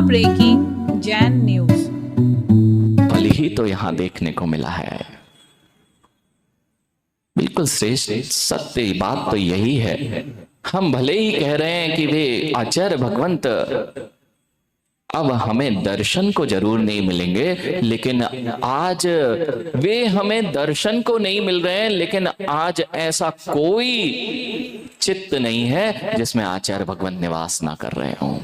Breaking Jain news. फल ही तो यहाँ देखने को मिला है। बिल्कुल श्रेष्ठ सत्य बात तो यही है। हम भले ही कह रहे हैं कि वे आचार्य भगवंत अब हमें दर्शन को जरूर नहीं मिलेंगे, लेकिन आज वे हमें दर्शन को नहीं मिल रहे हैं, लेकिन आज ऐसा कोई चित्त नहीं है जिसमें आचार्य भगवंत निवास ना कर रहे हों।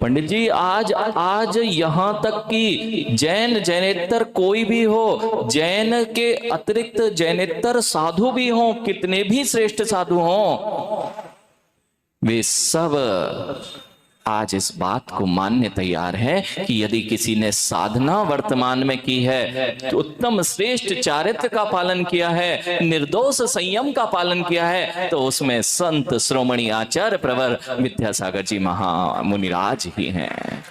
पंडित जी, आज यहां तक कि जैनेतर कोई भी हो, जैन के अतिरिक्त जैनेतर साधु भी हों, कितने भी श्रेष्ठ साधु हों, वे सब आज इस बात को मानने तैयार है कि यदि किसी ने साधना वर्तमान में की है, तो उत्तम श्रेष्ठ चारित्र का पालन किया है, निर्दोष संयम का पालन किया है, तो उसमें संत श्रोमणी आचार्य प्रवर विद्यासागर जी महामुनिराज ही हैं।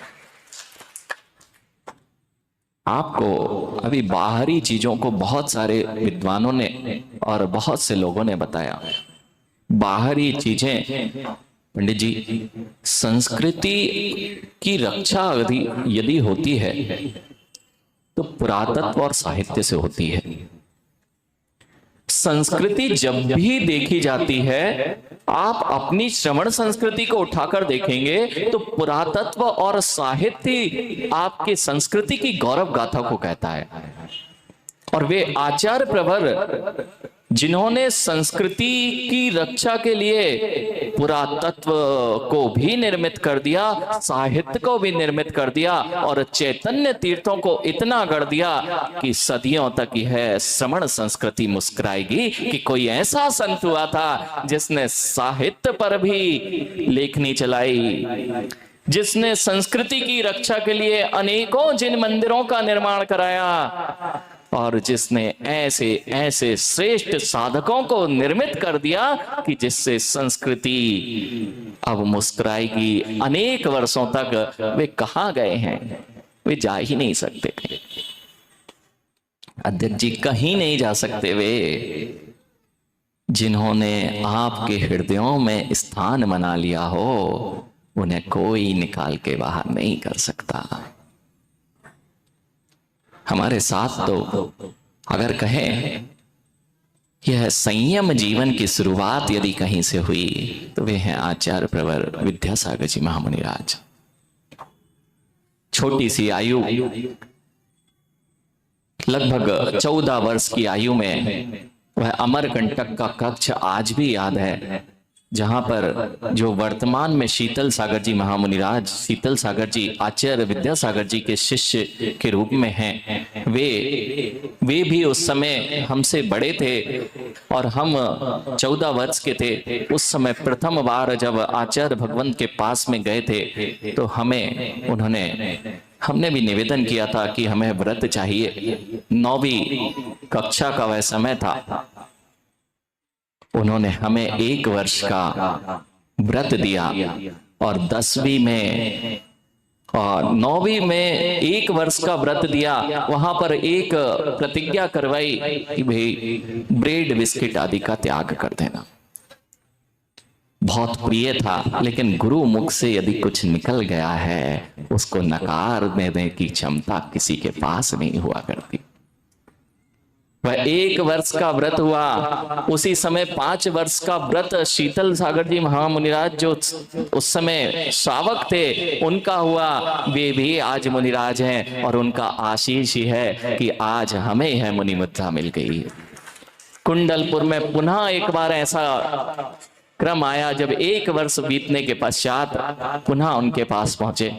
आपको अभी बाहरी चीजों को बहुत सारे विद्वानों ने और बहुत से लोगों ने बताया। बाहरी चीजें पंडित जी, संस्कृति की रक्षा यदि होती है तो पुरातत्व और साहित्य से होती है। संस्कृति जब भी देखी जाती है, आप अपनी श्रवण संस्कृति को उठाकर देखेंगे तो पुरातत्व और साहित्य आपकी संस्कृति की गौरव गाथा को कहता है। और वे आचार्य प्रवर जिन्होंने संस्कृति की रक्षा के लिए पुरातत्व को भी निर्मित कर दिया, साहित्य को भी निर्मित कर दिया और चैतन्य तीर्थों को इतना गढ़ दिया कि सदियों तक यह श्रवण संस्कृति मुस्कुराएगी कि कोई ऐसा संत हुआ था जिसने साहित्य पर भी लेखनी चलाई, जिसने संस्कृति की रक्षा के लिए अनेकों जिन मंदिरों का निर्माण कराया और जिसने ऐसे ऐसे श्रेष्ठ साधकों को निर्मित कर दिया कि जिससे संस्कृति अब मुस्कुराएगी। अनेक वर्षों तक वे कहां गए हैं? वे जा ही नहीं सकते। अध्यक्ष जी, कहीं नहीं जा सकते वे। जिन्होंने आपके हृदयों में स्थान बना लिया हो, उन्हें कोई निकाल के बाहर नहीं कर सकता। हमारे साथ तो अगर कहें यह संयम जीवन की शुरुआत यदि कहीं से हुई तो वे हैं आचार्य प्रवर विद्यासागर जी महामुनिराज। छोटी सी आयु, लगभग 14 वर्ष की आयु में वह अमरकंटक का कक्ष आज भी याद है, जहां पर जो वर्तमान में शीतल सागर जी महामुनिराज, शीतल सागर जी आचार्य विद्यासागर जी के शिष्य के रूप में हैं। वे भी उस समय हमसे बड़े थे और हम 14 वर्ष के थे। उस समय प्रथम बार जब आचार्य भगवंत के पास में गए थे तो हमने भी निवेदन किया था कि हमें व्रत चाहिए। 9वीं कक्षा का वह समय था। उन्होंने हमें 1 वर्ष का व्रत दिया और 10वीं में और 9वीं में 1 वर्ष का व्रत दिया। वहां पर एक प्रतिज्ञा करवाई कि भाई ब्रेड बिस्किट आदि का त्याग कर देना। बहुत प्रिय था, लेकिन गुरु मुख से यदि कुछ निकल गया है उसको नकार देने की क्षमता किसी के पास नहीं हुआ करती। वह 1 वर्ष का व्रत हुआ। उसी समय 5 वर्ष का व्रत शीतल सागर जी महामुनिराज जो उस समय श्रावक थे उनका हुआ। वे भी आज मुनिराज हैं और उनका आशीष ही है कि आज हमें यह मुनि मुद्रा मिल गई है। कुंडलपुर में पुनः एक बार ऐसा क्रम आया जब 1 वर्ष बीतने के पश्चात पुनः उनके पास पहुंचे।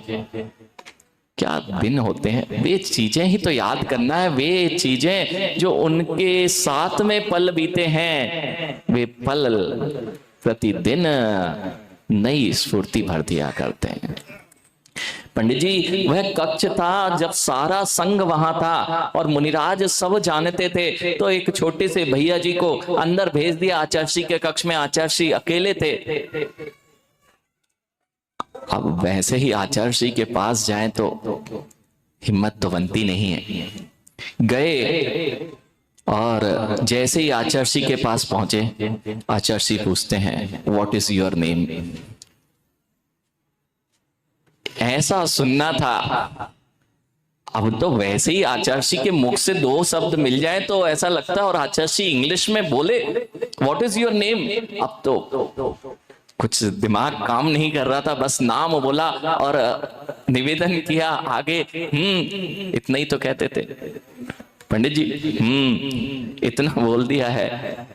क्या दिन होते हैं! वे चीजें ही तो याद करना है, वे चीजें जो उनके साथ में पल बीते हैं, वे पल प्रतिदिन नई स्फूर्ति भर दिया करते हैं। पंडित जी, वह कक्ष था जब सारा संघ वहां था और मुनिराज सब जानते थे, तो एक छोटे से भैया जी को अंदर भेज दिया आचार्य श्री के कक्ष में। आचार्य श्री अकेले थे। अब वैसे ही आचार्य श्री के पास जाएं तो हिम्मत तो बनती नहीं है। गए और जैसे ही आचार्य श्री के पास पहुंचे, आचार्य श्री पूछते हैं, व्हाट इज योर नेम? ऐसा सुनना था। अब तो वैसे ही आचार्य के मुख से दो शब्द मिल जाए तो ऐसा लगता है, और आचार्य इंग्लिश में बोले व्हाट इज योर नेम, अब तो कुछ दिमाग काम नहीं कर रहा था, बस नाम बोला और निवेदन किया आगे। इतना ही तो कहते थे पंडित जी, इतना बोल दिया है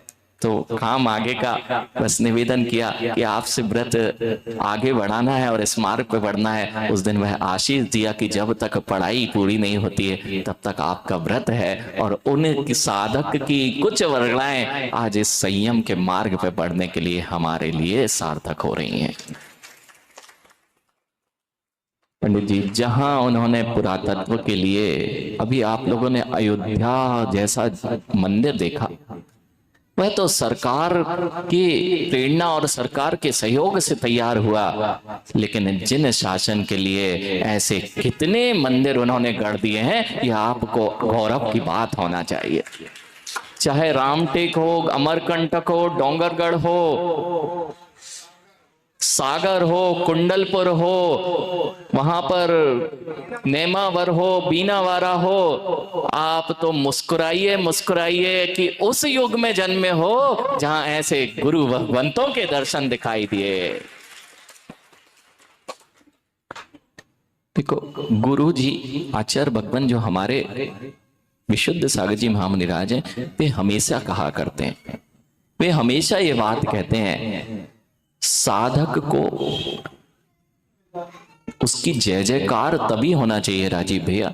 तो काम आगे का, बस निवेदन किया कि आपसे व्रत आगे बढ़ाना है और इस मार्ग पे बढ़ना है। उस दिन वह आशीष दिया कि जब तक पढ़ाई पूरी नहीं होती है तब तक आपका व्रत है, और उन साधक की कुछ वर्गलाएं आज इस संयम के मार्ग पे बढ़ने के लिए हमारे लिए सार्थक हो रही हैं। पंडित जी, जहां उन्होंने पुरातत्व के लिए, अभी आप लोगों ने अयोध्या जैसा मंदिर देखा, वह तो सरकार की प्रेरणा और सरकार के सहयोग से तैयार हुआ, लेकिन जिन शासन के लिए ऐसे कितने मंदिर उन्होंने गढ़ दिए हैं, यह आपको गौरव की बात होना चाहिए। चाहे रामटेक हो, अमरकंटक हो, डोंगरगढ़ हो, सागर हो, कुंडलपुर हो, वहां पर नेमावर हो, बीनावारा हो, आप तो मुस्कुराइए मुस्कुराइए कि उस युग में जन्मे हो जहां ऐसे गुरु भगवंतों के दर्शन दिखाई दिए। देखो, गुरु जी आचार्य भगवान जो हमारे विशुद्ध सागर जी महामुनिराज हैं, वे हमेशा कहा करते हैं, वे हमेशा ये बात कहते हैं, साधक को उसकी जय जयकार तभी होना चाहिए राजीव भैया,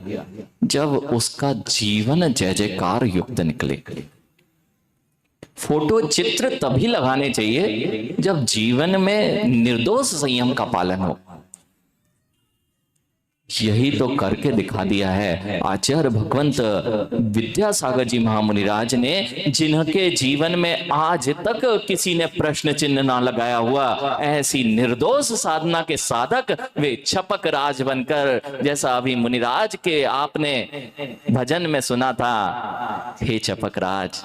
जब उसका जीवन जय जयकार युक्त निकले। फोटो चित्र तभी लगाने चाहिए जब जीवन में निर्दोष संयम का पालन हो। यही तो करके दिखा दिया है आचार्य भगवंत विद्यासागर जी महामुनिराज ने, जिनके जीवन में आज तक किसी ने प्रश्न चिन्ह ना लगाया हुआ। ऐसी निर्दोष साधना के साधक वे छपक राज बनकर, जैसा अभी मुनिराज के आपने भजन में सुना था, हे छपक राज,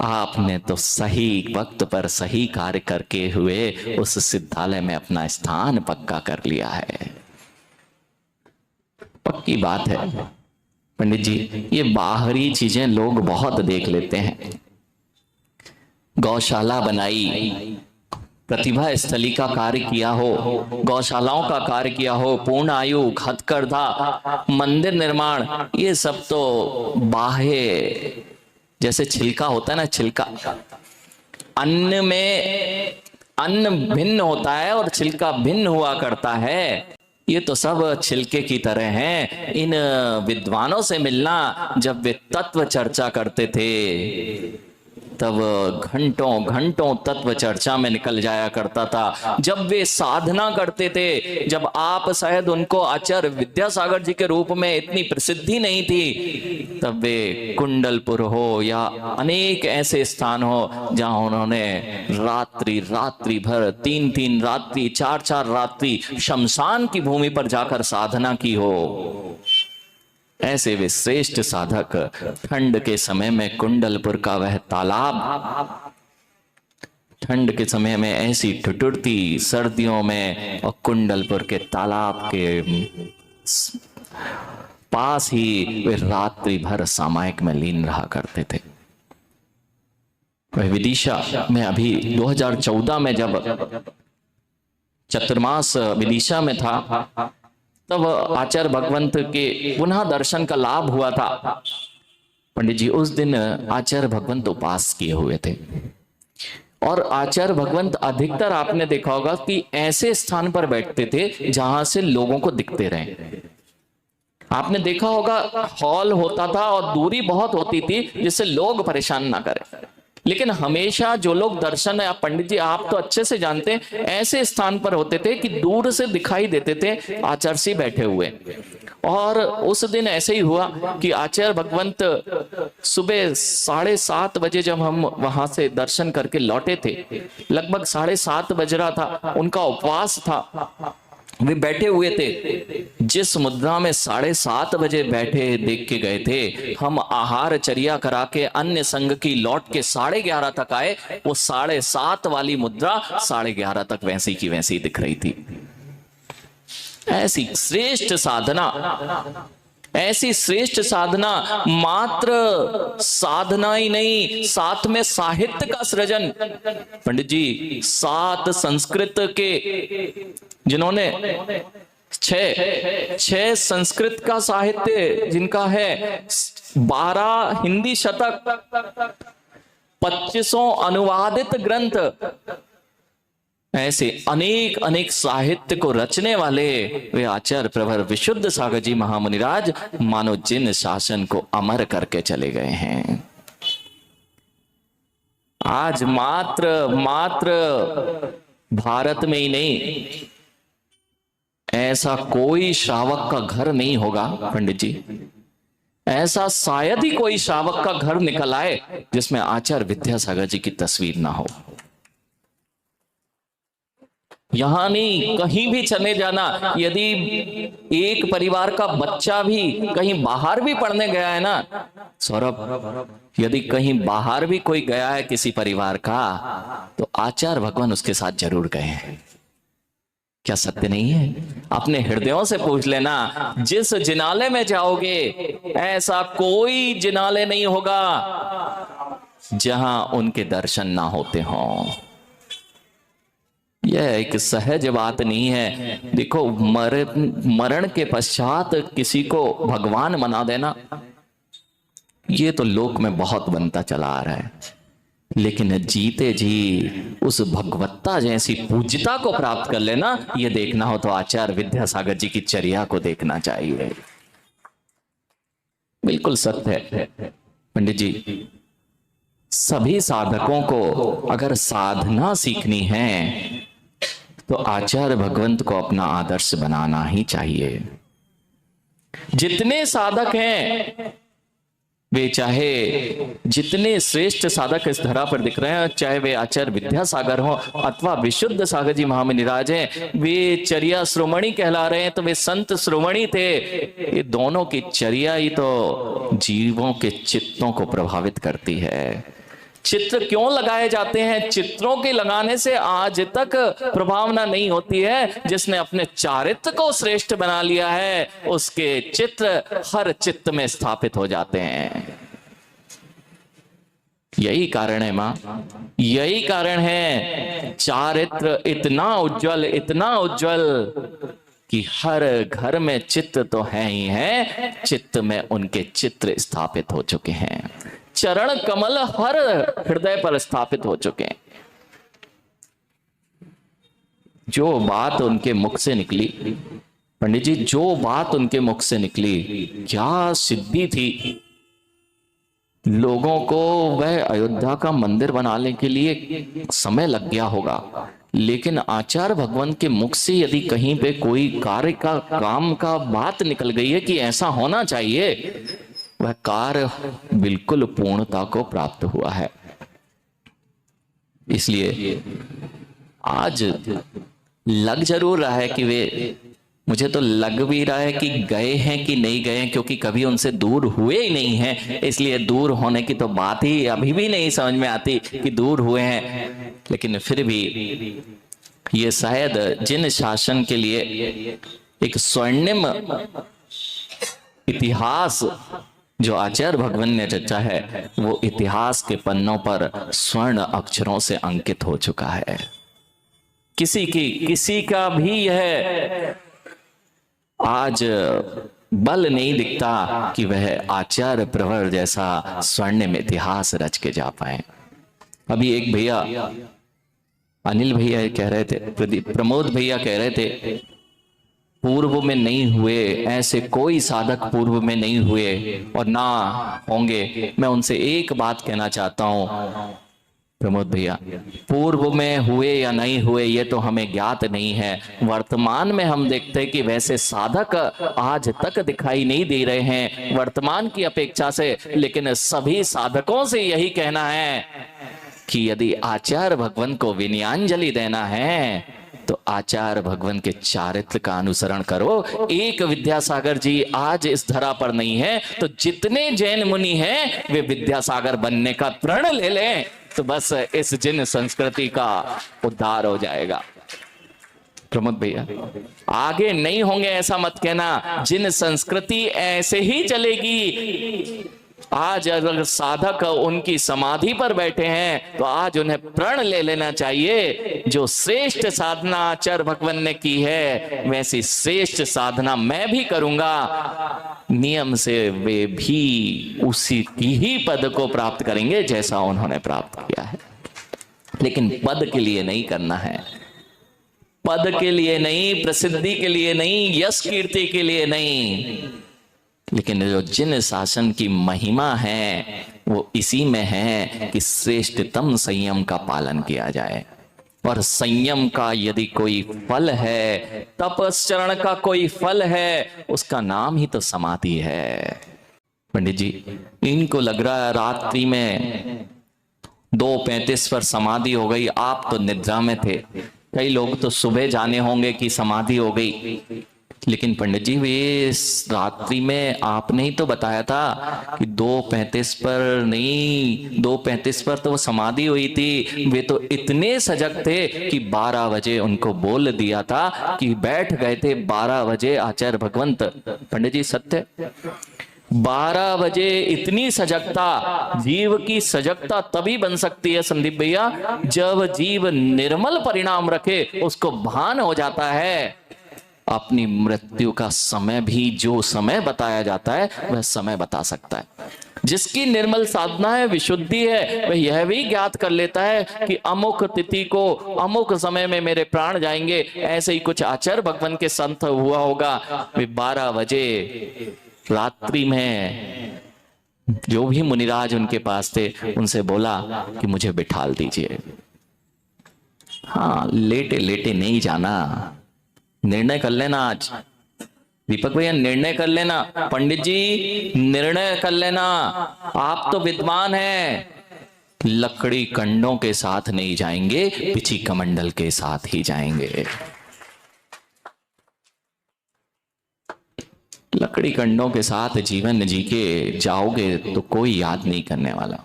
आपने तो सही वक्त पर सही कार्य करके हुए उस सिद्धालय में अपना स्थान पक्का कर लिया है। पक्की बात है पंडित जी, ये बाहरी चीजें लोग बहुत देख लेते हैं। गौशाला बनाई, प्रतिभा स्थली का कार्य किया हो, गौशालाओं का कार्य किया हो, पूर्ण आयु, हथकरघा, मंदिर निर्माण, ये सब तो बाह्य, जैसे छिलका होता है ना, छिलका, अन्न में अन्न भिन्न होता है और छिलका भिन्न हुआ करता है। ये तो सब छिलके की तरह हैं। इन विद्वानों से मिलना, जब वे तत्व चर्चा करते थे तब घंटों घंटों तत्व चर्चा में निकल जाया करता था। जब वे साधना करते थे, जब आप शायद उनको आचार्य विद्यासागर जी के रूप में इतनी प्रसिद्धि नहीं थी, तब वे कुंडलपुर हो या अनेक ऐसे स्थान हो जहां उन्होंने रात्रि रात्रि भर, 3-3 रात्रि, 4-4 रात्रि शमशान की भूमि पर जाकर साधना की हो। ऐसे वे श्रेष्ठ साधक ठंड के समय में कुंडलपुर का वह तालाब, ठंड के समय में ऐसी ठिठुरती, सर्दियों में और कुंडलपुर के तालाब के पास ही वे रात्रि भर सामायिक में लीन रहा करते थे। वह विदिशा में अभी 2014 में जब चतुर्मास विदिशा में था, तब आचार्य भगवंत के पुनः दर्शन का लाभ हुआ था। पंडित जी, उस दिन आचार्य भगवंत उपास किए हुए थे, और आचार्य भगवंत अधिकतर आपने देखा होगा कि ऐसे स्थान पर बैठते थे जहां से लोगों को दिखते रहे। आपने देखा होगा हॉल होता था और दूरी बहुत होती थी जिससे लोग परेशान ना करें, लेकिन हमेशा जो लोग दर्शन, या पंडित जी आप तो अच्छे से जानते हैं, ऐसे स्थान पर होते थे कि दूर से दिखाई देते थे आचार्य बैठे हुए। और उस दिन ऐसे ही हुआ कि आचार्य भगवंत सुबह 7:30 बजे जब हम वहां से दर्शन करके लौटे थे, लगभग 7:30 बज रहा था, उनका उपवास था, वे बैठे हुए थे। जिस मुद्रा में 7:30 बजे बैठे देख के गए थे, हम आहार चर्या करा के अन्य संघ की लौट के 11:30 तक आए, वो 7:30 वाली मुद्रा 11:30 तक वैसी की वैसी दिख रही थी। ऐसी श्रेष्ठ साधना, ऐसी श्रेष्ठ साधना, मात्र साधना ही नहीं, साथ में साहित्य का सृजन। पंडित जी 7 संस्कृत के, जिन्होंने छह संस्कृत का साहित्य जिनका है, 12 हिंदी शतक, 25 अनुवादित ग्रंथ, ऐसे अनेक अनेक साहित्य को रचने वाले वे आचार्य प्रवर विशुद्ध सागर जी महामुनिराज मानो जिन शासन को अमर करके चले गए हैं। आज मात्र भारत में ही नहीं, ऐसा कोई श्रावक का घर नहीं होगा पंडित जी, ऐसा शायद ही कोई श्रावक का घर निकल आए जिसमें आचार्य विद्यासागर जी की तस्वीर ना हो। यहां नहीं, कहीं भी चले जाना, यदि एक परिवार का बच्चा भी कहीं बाहर भी पढ़ने गया है ना सौरभ, यदि कहीं बाहर भी कोई गया है किसी परिवार का, तो आचार्य भगवान उसके साथ जरूर गए हैं। क्या सत्य नहीं है? अपने हृदयों से पूछ लेना, जिस जिनाले में जाओगे ऐसा कोई जिनाले नहीं होगा जहां उनके दर्शन ना होते हों। यह एक सहज बात नहीं है। देखो, मरण के पश्चात किसी को भगवान बना देना, ये तो लोक में बहुत बनता चला आ रहा है, लेकिन जीते जी उस भगवत्ता जैसी पूज्यता को प्राप्त कर लेना, ये देखना हो तो आचार्य विद्यासागर जी की चर्या को देखना चाहिए। बिल्कुल सत्य है पंडित जी, सभी साधकों को अगर साधना सीखनी है तो आचार्य भगवंत को अपना आदर्श बनाना ही चाहिए। जितने साधक हैं वे, चाहे जितने श्रेष्ठ साधक इस धरा पर दिख रहे हैं, चाहे वे आचार्य विद्यासागर हो अथवा विशुद्ध सागर जी महामुनिराज हैं, वे चर्या श्रोमणी कहला रहे हैं तो वे संत श्रोमणी थे। ये दोनों की चर्या ही तो जीवों के चित्तों को प्रभावित करती है। चित्र क्यों लगाए जाते हैं? चित्रों के लगाने से आज तक प्रभावना नहीं होती है। जिसने अपने चारित्र को श्रेष्ठ बना लिया है, उसके चित्र हर चित्त में स्थापित हो जाते हैं। यही कारण है मां, यही कारण है चारित्र इतना उज्जवल, इतना उज्जवल कि हर घर में चित्र तो है ही है, चित्त में उनके चित्र स्थापित हो चुके हैं। चरण कमल हर हृदय पर स्थापित हो चुके हैं। जो बात उनके मुख से निकली पंडित जी, जो बात उनके मुख से निकली, क्या सिद्धि थी। लोगों को वह अयोध्या का मंदिर बनाने के लिए समय लग गया होगा, लेकिन आचार्य भगवान के मुख से यदि कहीं पे कोई कार्य का, काम का बात निकल गई है कि ऐसा होना चाहिए, वह कार्य बिल्कुल पूर्णता को प्राप्त हुआ है। इसलिए आज लग जरूर रहा है कि वे, मुझे तो लग भी रहा है कि गए हैं कि नहीं गए हैं, क्योंकि कभी उनसे दूर हुए ही नहीं हैं, इसलिए दूर होने की तो बात ही अभी भी नहीं समझ में आती कि दूर हुए हैं। लेकिन फिर भी ये शायद जिन शासन के लिए एक स्वर्णिम इतिहास जो आचार्य भगवान ने रचा है, वो इतिहास के पन्नों पर स्वर्ण अक्षरों से अंकित हो चुका है। किसी का भी यह आज बल नहीं दिखता कि वह आचार्य प्रवर जैसा स्वर्णिम इतिहास रच के जा पाए। अभी एक भैया, अनिल भैया कह रहे थे, प्रमोद भैया कह रहे थे, पूर्व में नहीं हुए, ऐसे कोई साधक पूर्व में नहीं हुए और ना होंगे। मैं उनसे एक बात कहना चाहता हूं प्रमोद भैया, पूर्व में हुए या नहीं हुए ये तो हमें ज्ञात नहीं है, वर्तमान में हम देखते हैं कि वैसे साधक आज तक दिखाई नहीं दे रहे हैं वर्तमान की अपेक्षा से। लेकिन सभी साधकों से यही कहना है कि यदि आचार्य भगवान को विनयांजलि देना है तो आचार्य भगवान के चारित्र का अनुसरण करो। एक विद्यासागर जी आज इस धरा पर नहीं है तो जितने जैन मुनि हैं वे विद्यासागर बनने का प्रण ले लें, तो बस इस जिन संस्कृति का उद्धार हो जाएगा। प्रमोद भैया, आगे नहीं होंगे ऐसा मत कहना। जिन संस्कृति ऐसे ही चलेगी, आज अगर साधक उनकी समाधि पर बैठे हैं तो आज उन्हें प्रण ले लेना चाहिए। जो श्रेष्ठ साधना आचार्य भगवान ने की है, वैसी श्रेष्ठ साधना मैं भी करूंगा। नियम से वे भी उसी की ही पद को प्राप्त करेंगे जैसा उन्होंने प्राप्त किया है। लेकिन पद के लिए नहीं करना है, पद के लिए नहीं, प्रसिद्धि के लिए नहीं, यश कीर्ति के लिए नहीं, लेकिन जो जिन शासन की महिमा है वो इसी में है कि श्रेष्ठतम संयम का पालन किया जाए। और संयम का यदि कोई फल है, तपश्चरण का कोई फल है, उसका नाम ही तो समाधि है। पंडित जी, इनको लग रहा है रात्रि में 2:35 पर समाधि हो गई, आप तो निद्रा में थे। कई लोग तो सुबह जाने होंगे कि समाधि हो गई, लेकिन पंडित जी वे रात्रि में आपने ही तो बताया था कि 2:35 पर नहीं, 2:35 पर तो वो समाधि हुई थी। वे तो इतने सजग थे कि 12 बजे उनको बोल दिया था कि बैठ गए थे 12 बजे आचार्य भगवंत। पंडित जी सत्य, 12 बजे इतनी सजगता, जीव की सजगता तभी बन सकती है संदीप भैया जब जीव निर्मल परिणाम रखे, उसको भान हो जाता है अपनी मृत्यु का समय भी जो समय बताया जाता है वह समय बता सकता है। जिसकी निर्मल साधना है, विशुद्धि है, वह यह भी ज्ञात कर लेता है कि अमुक तिथि को अमुक समय में मेरे प्राण जाएंगे। ऐसे ही कुछ आचार्य भगवान के संत हुआ होगा, वे 12 बजे रात्रि में जो भी मुनिराज उनके पास थे उनसे बोला कि मुझे बिठाल दीजिए। हाँ, लेटे लेटे नहीं जाना, निर्णय कर लेना। आज दीपक भैया निर्णय कर लेना, पंडित जी निर्णय कर लेना, आप तो विद्वान हैं। लकड़ी कंडों के साथ नहीं जाएंगे, पिछी कमंडल के साथ ही जाएंगे। लकड़ी कंडों के साथ जीवन जी के जाओगे तो कोई याद नहीं करने वाला।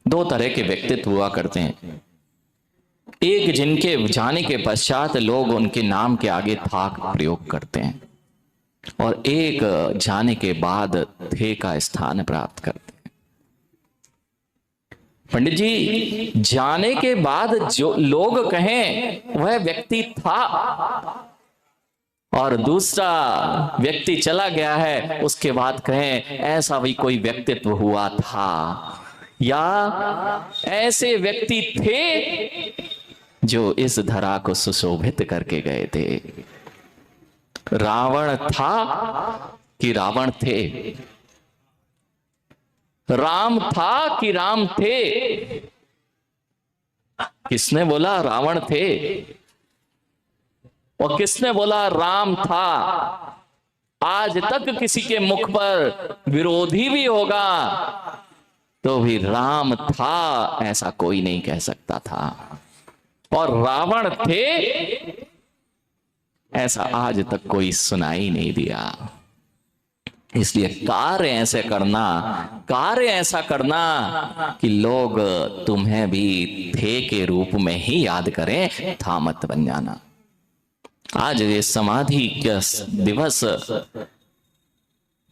2 तरह के व्यक्तित्व हुआ करते हैं, एक जिनके जाने के पश्चात लोग उनके नाम के आगे थाक प्रयोग करते हैं, और एक जाने के बाद थे का स्थान प्राप्त करते हैं। पंडित जी, जाने के बाद जो लोग कहें वह व्यक्ति था, और दूसरा व्यक्ति चला गया है, उसके बाद कहें ऐसा भी कोई व्यक्तित्व हुआ था, या ऐसे व्यक्ति थे जो इस धरा को सुशोभित करके गए थे। रावण था कि रावण थे, राम था कि राम थे। किसने बोला रावण थे और किसने बोला राम था? आज तक किसी के मुख पर विरोधी भी होगा तो भी राम था ऐसा कोई नहीं कह सकता था, और रावण थे ऐसा आज तक कोई सुनाई नहीं दिया। इसलिए कार्य ऐसा करना कि लोग तुम्हें भी थे के रूप में ही याद करें, था मत बन जाना। आज ये समाधि का दिवस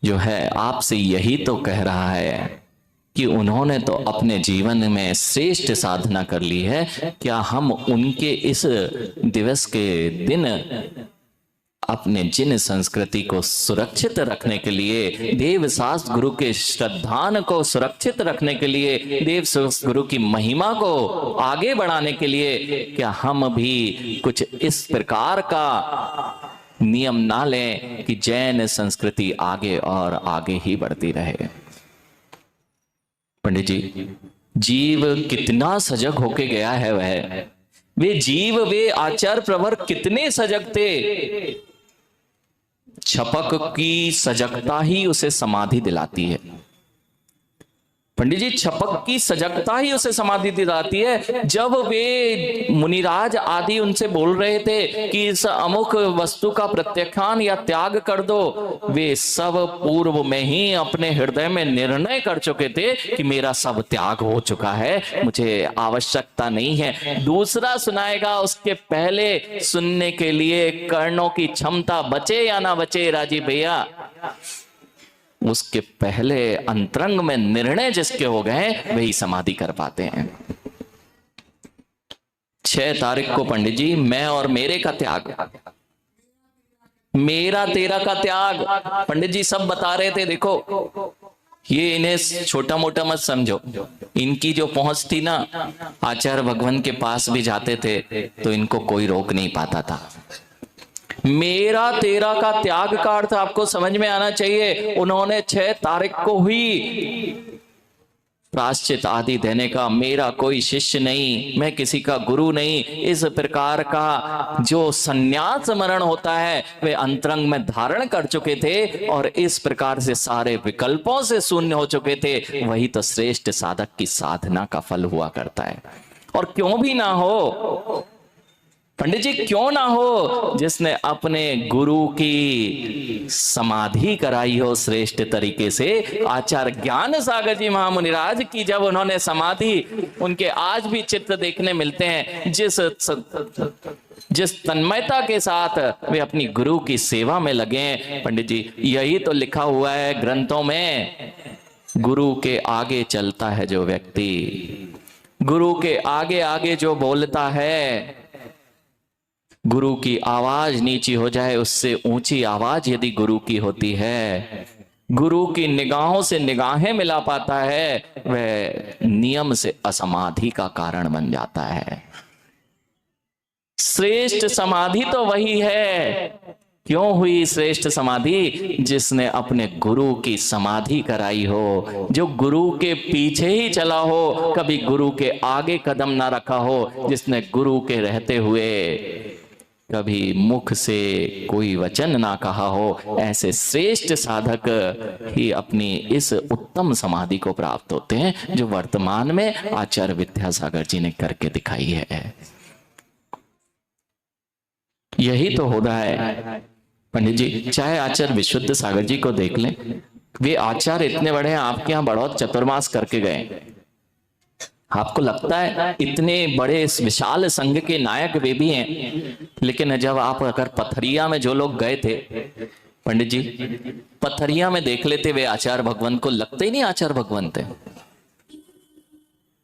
जो है आपसे यही तो कह रहा है कि उन्होंने तो अपने जीवन में श्रेष्ठ साधना कर ली है। क्या हम उनके इस दिवस के दिन अपने जिन संस्कृति को सुरक्षित रखने के लिए, देव शास्त्र गुरु के श्रद्धान को सुरक्षित रखने के लिए, देव शास्त्र गुरु की महिमा को आगे बढ़ाने के लिए, क्या हम भी कुछ इस प्रकार का नियम ना लें कि जैन संस्कृति आगे और आगे ही बढ़ती रहे? पंडित जी, जीव कितना सजग होके गया है, वे आचार्य प्रवर कितने सजग थे। छपक की सजगता ही उसे समाधि दिलाती है। पंडित जी, छपक की सजगता ही उसे समाधि दिलाती है। जब वे मुनिराज आदि उनसे बोल रहे थे कि इस अमुक वस्तु का प्रत्याख्यान या त्याग कर दो, वे सब पूर्व में ही अपने हृदय में निर्णय कर चुके थे कि मेरा सब त्याग हो चुका है, मुझे आवश्यकता नहीं है। दूसरा सुनाएगा, उसके पहले सुनने के लिए कर्णों की क्षमता बचे या ना बचे राजीव भैया, उसके पहले अंतरंग में निर्णय जिसके हो गए वही समाधि कर पाते हैं। 6 तारीख को पंडित जी, मैं और मेरे का त्याग, मेरा तेरा का त्याग, पंडित जी सब बता रहे थे। देखो, ये इन्हें छोटा मोटा मत समझो। इनकी जो पहुंच थी ना, आचार्य भगवान के पास भी जाते थे तो इनको कोई रोक नहीं पाता था। मेरा तेरा का त्याग का अर्थ आपको समझ में आना चाहिए। उन्होंने 6 तारीख को ही प्रायश्चित आदि देने का, मेरा कोई शिष्य नहीं, मैं किसी का गुरु नहीं, इस प्रकार का जो संन्यास मरण होता है वे अंतरंग में धारण कर चुके थे और इस प्रकार से सारे विकल्पों से शून्य हो चुके थे। वही तो श्रेष्ठ साधक की साधना का फल हुआ करता है। और क्यों भी ना हो पंडित जी, क्यों ना हो, जिसने अपने गुरु की समाधि कराई हो श्रेष्ठ तरीके से। आचार्य ज्ञान सागर जी महामुनिराज की जब उन्होंने समाधि, उनके आज भी चित्र देखने मिलते हैं, जिस तन्मयता के साथ वे अपनी गुरु की सेवा में लगे हैं। पंडित जी, यही तो लिखा हुआ है ग्रंथों में, गुरु के आगे चलता है जो व्यक्ति, गुरु के आगे आगे जो बोलता है, गुरु की आवाज नीची हो जाए, उससे ऊंची आवाज यदि गुरु की होती है, गुरु की निगाहों से निगाहें मिला पाता है, वह नियम से असमाधि का कारण बन जाता है। श्रेष्ठ समाधि तो वही है। क्यों हुई श्रेष्ठ समाधि? जिसने अपने गुरु की समाधि कराई हो, जो गुरु के पीछे ही चला हो, कभी गुरु के आगे कदम ना रखा हो, जिसने गुरु के रहते हुए कभी मुख से कोई वचन ना कहा हो, ऐसे श्रेष्ठ साधक ही अपनी इस उत्तम समाधि को प्राप्त होते हैं, जो वर्तमान में आचार्य विद्यासागर जी ने करके दिखाई है। यही तो हो रहा है पंडित जी। चाहे आचार्य विशुद्ध सागर जी को देख लें, वे आचार्य इतने बड़े हैं, आपके यहाँ बहुत चतुर्मास करके गए। आपको लगता है इतने बड़े इस विशाल संघ के नायक वे भी हैं, लेकिन जब आप अगर पथरिया में जो लोग गए थे पंडित जी, पथरिया में देख लेते वे आचार्य भगवान को, लगते ही नहीं आचार्य भगवान थे,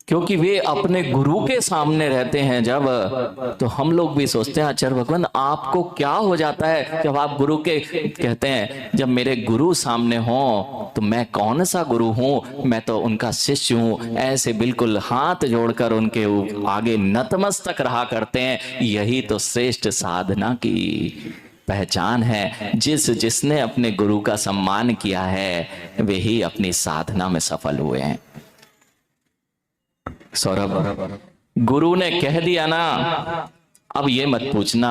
क्योंकि वे अपने गुरु के सामने रहते हैं। जब तो हम लोग भी सोचते हैं आचार्य भगवान आपको क्या हो जाता है जब आप गुरु के कहते हैं, जब मेरे गुरु सामने हो तो मैं कौन सा गुरु हूं, मैं तो उनका शिष्य हूं। ऐसे बिल्कुल हाथ जोड़कर उनके आगे नतमस्तक रहा करते हैं। यही तो श्रेष्ठ साधना की पहचान है। जिसने अपने गुरु का सम्मान किया है वे ही अपनी साधना में सफल हुए हैं। सौरभ, गुरु ने कह दिया ना, अब ये मत पूछना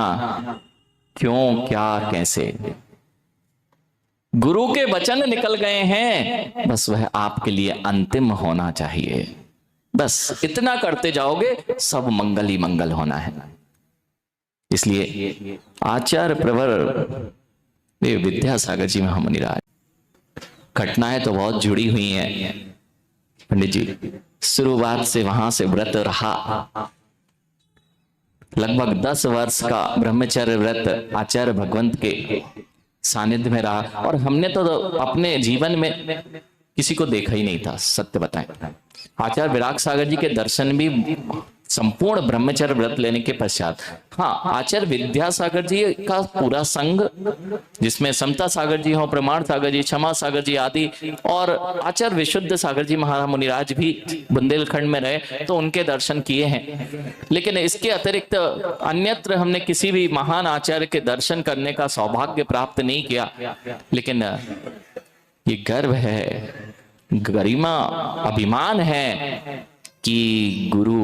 क्यों, क्या, कैसे। गुरु के वचन निकल गए हैं, बस वह आपके लिए अंतिम होना चाहिए। बस इतना करते जाओगे, सब मंगल ही मंगल होना है। इसलिए आचार्य प्रवर विद्यासागर जी महामुनिराज, घटनाएं तो बहुत जुड़ी हुई हैं पंडित जी। शुरुआत से वहां से व्रत रहा, लगभग 10 वर्ष का ब्रह्मचर्य व्रत आचार्य भगवंत के सानिध्य में रहा। और हमने तो अपने जीवन में किसी को देखा ही नहीं था, सत्य बताएं। आचार्य विराग सागर जी के दर्शन भी संपूर्ण ब्रह्मचर्य व्रत लेने के पश्चात। हाँ, आचार्य विद्यासागर जी का पूरा संघ, जिसमें समता सागर जी हो, प्रमाण सागर जी, क्षमा सागर जी आदि, और आचार्य विशुद्ध सागर जी महामुनिराज भी बुंदेलखंड में रहे, तो उनके दर्शन किए हैं। लेकिन इसके अतिरिक्त अन्यत्र हमने किसी भी महान आचार्य के दर्शन करने का सौभाग्य प्राप्त नहीं किया। लेकिन ये गर्व है, गरिमा, अभिमान है कि गुरु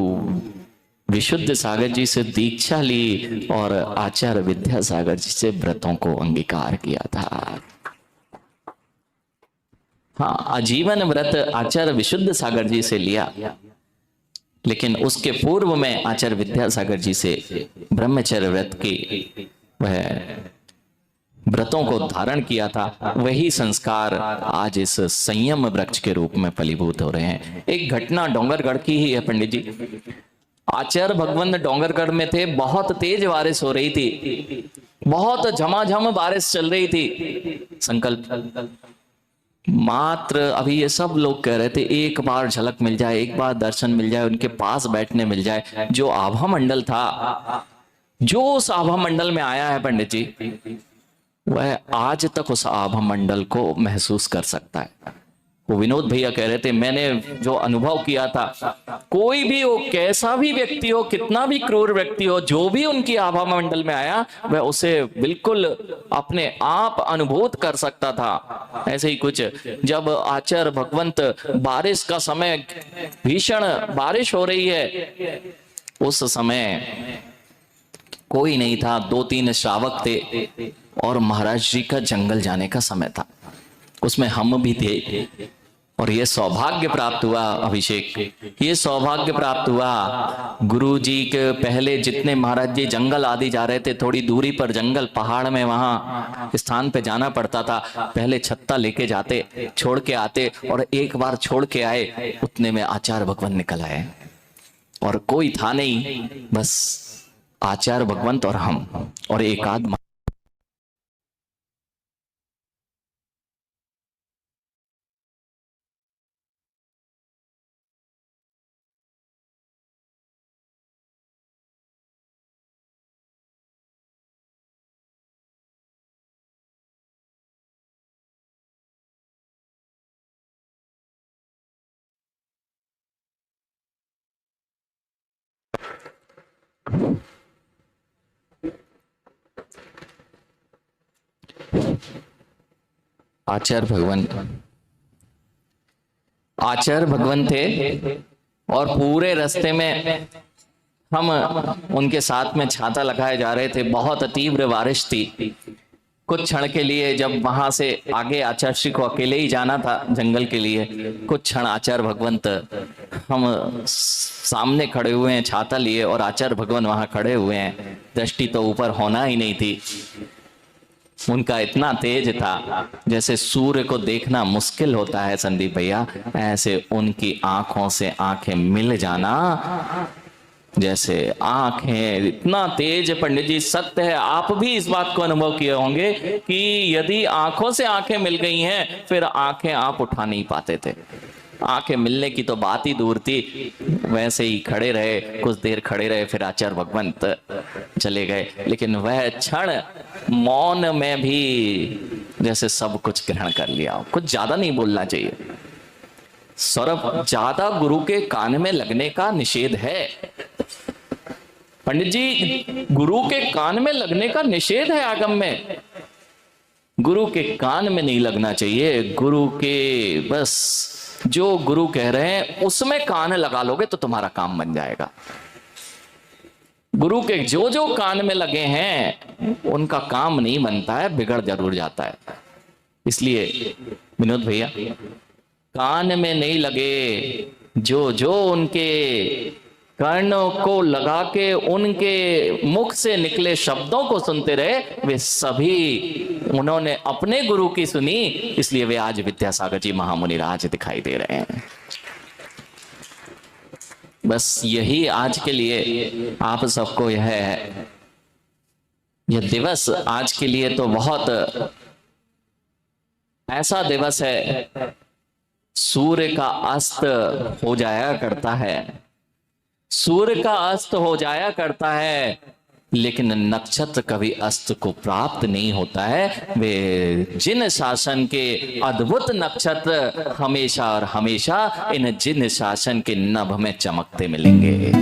विशुद्ध सागर जी से दीक्षा ली और आचार्य विद्यासागर जी से व्रतों को अंगीकार किया था। हाँ, आजीवन व्रत आचार्य विशुद्ध सागर जी से लिया, लेकिन उसके पूर्व में आचार्य विद्यासागर जी से ब्रह्मचर्य व्रत की वह व्रतों को धारण किया था। वही संस्कार आज इस संयम वृक्ष के रूप में फलीभूत हो रहे हैं। एक घटना डोंगरगढ़ की ही है पंडित जी। आचार्य भगवंत डोंगरगढ़ में थे, बहुत तेज बारिश हो रही थी, बहुत झमाझम बारिश चल रही थी। संकल्प मात्र अभी ये सब लोग कह रहे थे एक बार झलक मिल जाए, एक बार दर्शन मिल जाए, उनके पास बैठने मिल जाए। जो आभा मंडल था, जो उस आभा मंडल में आया है पंडित जी, वह आज तक उस आभा मंडल को महसूस कर सकता है। वो विनोद भैया कह रहे थे, मैंने जो अनुभव किया था, कोई भी हो, कैसा भी व्यक्ति हो, कितना भी क्रूर व्यक्ति हो, जो भी उनकी आभा मंडल में आया, वह उसे बिल्कुल अपने आप अनुभूत कर सकता था। ऐसे ही कुछ जब आचार्य भगवंत बारिश का समय, भीषण बारिश हो रही है, उस समय कोई नहीं था, 2-3 श्रावक थे और महाराज जी का जंगल जाने का समय था, उसमें हम भी थे। और ये सौभाग्य प्राप्त हुआ अभिषेक, ये सौभाग्य प्राप्त हुआ। गुरु जी के पहले जितने महाराज जी जंगल आदि जा रहे थे, थोड़ी दूरी पर जंगल पहाड़ में वहां स्थान पे जाना पड़ता था, पहले छत्ता लेके जाते, छोड़ के आते, और एक बार छोड़ के आए, उतने में आचार्य भगवंत निकल आए और कोई था नहीं, बस आचार्य भगवंत और हम और एक आध। आचार्य भगवंत थे और पूरे रास्ते में हम उनके साथ में छाता लगाए जा रहे थे। बहुत तीव्र बारिश थी। कुछ क्षण के लिए जब वहां से आगे आचार्य श्री को अकेले ही जाना था जंगल के लिए, कुछ क्षण आचार्य भगवंत हम सामने खड़े हुए हैं छाता लिए और आचार्य भगवंत वहां खड़े हुए हैं। दृष्टि तो ऊपर होना ही नहीं थी, उनका इतना तेज था जैसे सूर्य को देखना मुश्किल होता है संदीप भैया, ऐसे उनकी आंखों से आंखें मिल जाना, जैसे आंखें इतना तेज। पंडित जी सत्य है, आप भी इस बात को अनुभव किए होंगे कि यदि आंखों से आंखें मिल गई हैं, फिर आंखें आप उठा नहीं पाते थे। आंखें मिलने की तो बात ही दूर थी। वैसे ही खड़े रहे, कुछ देर खड़े रहे, फिर आचार्य भगवंत चले गए। लेकिन वह क्षण मौन में भी जैसे सब कुछ ग्रहण कर लिया। कुछ ज्यादा नहीं बोलना चाहिए, सौरभ, ज्यादा गुरु के कान में लगने का निषेध है। पंडित जी, गुरु के कान में लगने का निषेध है आगम में। गुरु के कान में नहीं लगना चाहिए। गुरु के बस जो गुरु कह रहे हैं उसमें कान लगा लोगे तो तुम्हारा काम बन जाएगा। गुरु के जो जो कान में लगे हैं उनका काम नहीं बनता है, बिगड़ जरूर जाता है। इसलिए विनोद भैया, कान में नहीं लगे, जो जो उनके कर्णों को लगा के उनके मुख से निकले शब्दों को सुनते रहे, वे सभी उन्होंने अपने गुरु की सुनी। इसलिए वे आज विद्यासागर जी महामुनि राज दिखाई दे रहे हैं। बस यही आज के लिए आप सबको यह दिवस आज के लिए तो बहुत ऐसा दिवस है। सूर्य का अस्त हो जाया करता है, सूर्य का अस्त हो जाया करता है, लेकिन नक्षत्र कभी अस्त को प्राप्त नहीं होता है। वे जिन शासन के अद्भुत नक्षत्र हमेशा और हमेशा इन जिन शासन के नभ में चमकते मिलेंगे।